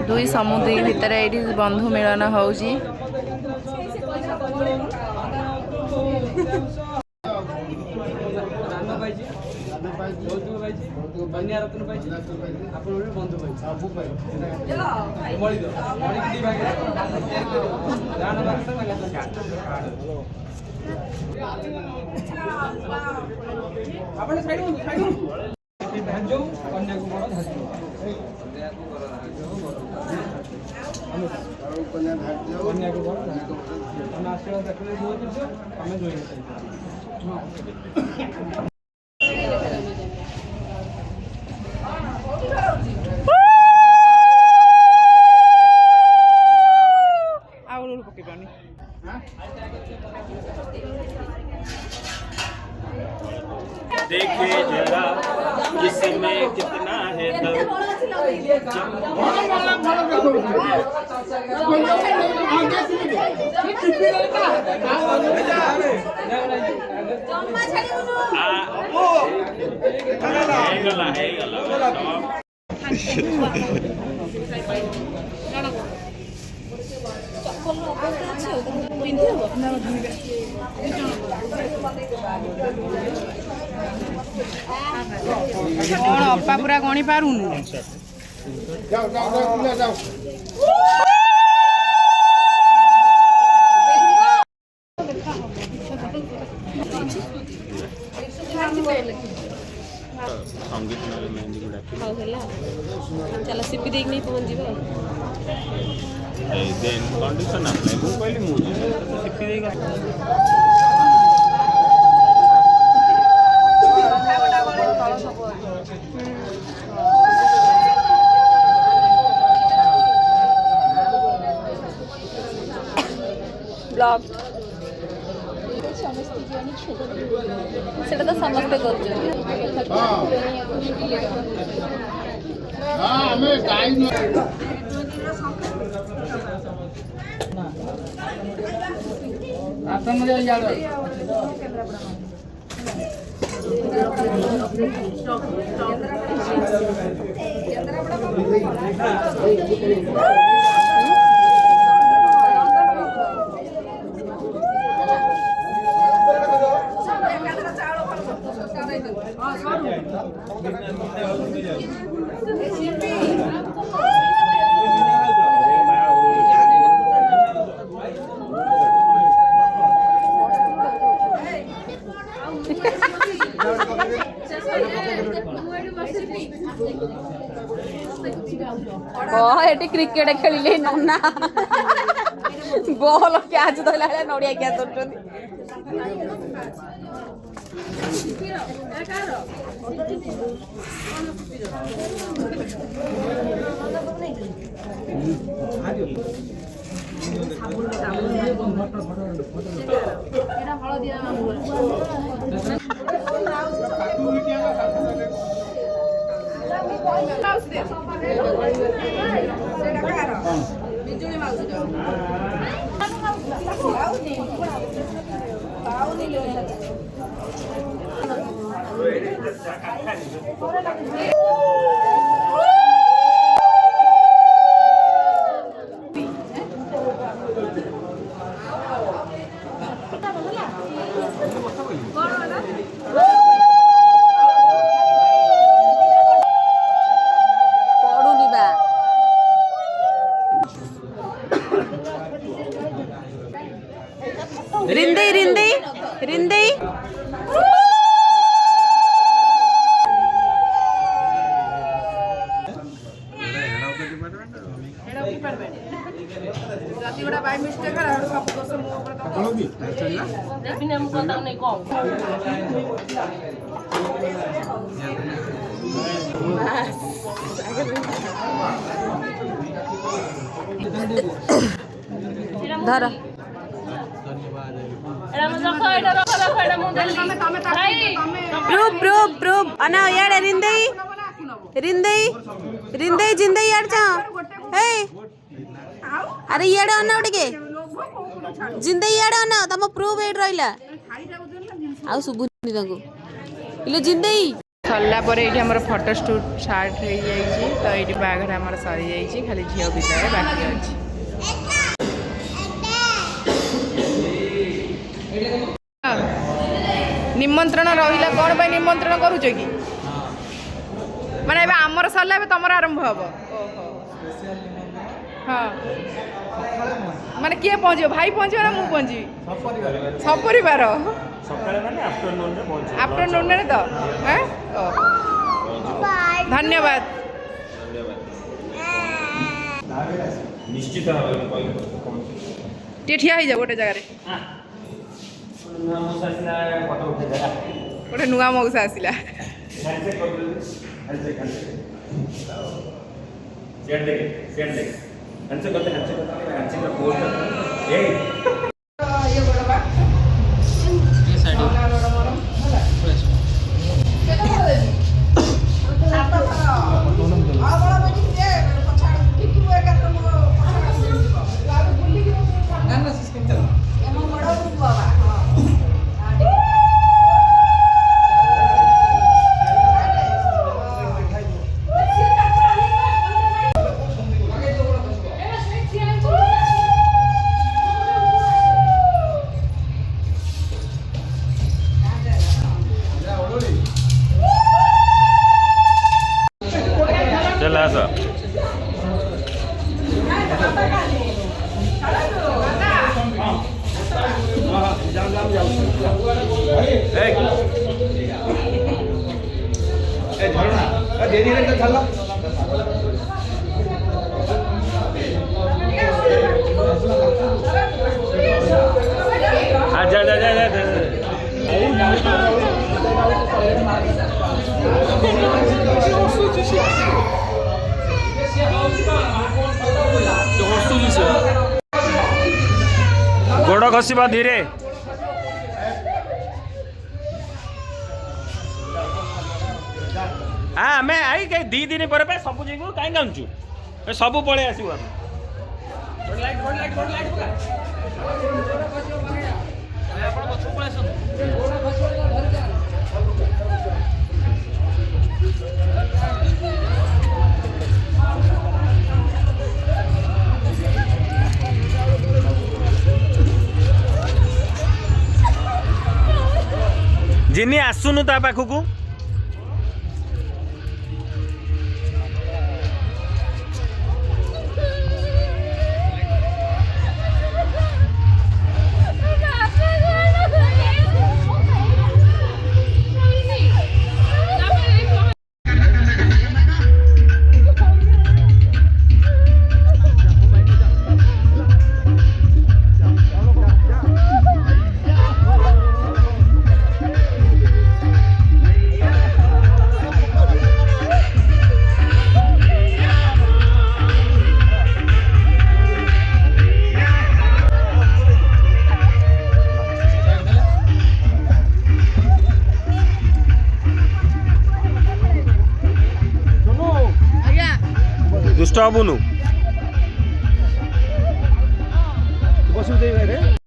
दुई समुद्री भितर ये बंधु मिलन होउची देखिए जरा इसमें कितना है दम। कौन अपा पूरा गणी पारुनु संगीत मेहंदी गुड़ा चल सीपी देख नहीं पहुंच जीव देन कंडीशन आसले मु कहली मु सीपी देगा ब्लॉग सेटा तो समस्ते करछन हां हमें गाइड आसन में यार क्रिकेट खेलिले नन्ना बॉल कैच धरला नड़िया क्या धरछन रिंदी रिंदी रिंदी धर प्रूफ अना यार रिंदई रिंदई रिंदई जिंदई यार जा हे अरे यार अना उडके जिंदई यार अना तम प्रूफ एट रहिला आ सुबुनी तंगु इले जिंदई सरला पर ये आम फोटो शूट स्टार्ट हो जाइए तो ये बाघर आम सरी जाइए खाली झील विषय बाकी अच्छी निमंत्रण रहा कौन पर निमंत्रण करुच कि माने आमर सरला तुम आरंभ हम हाँ माने किए पहुँच भाई पहुँच ना मुझे पहुँची सपरिवार आफ्टरनून तो धन्यवाद निश्चित ठिया हो जाओ गोटे जगार गोटे नुआ मौसा आसला चला सा जा जा जा जा गोड़ घसवा धीरे हाँ आम आई दी दिन पर सब जीवु कहीं गाँचु सब पलि आसबू जिनी आसुनु ता पाखकू दुष्ट हबुनु बसु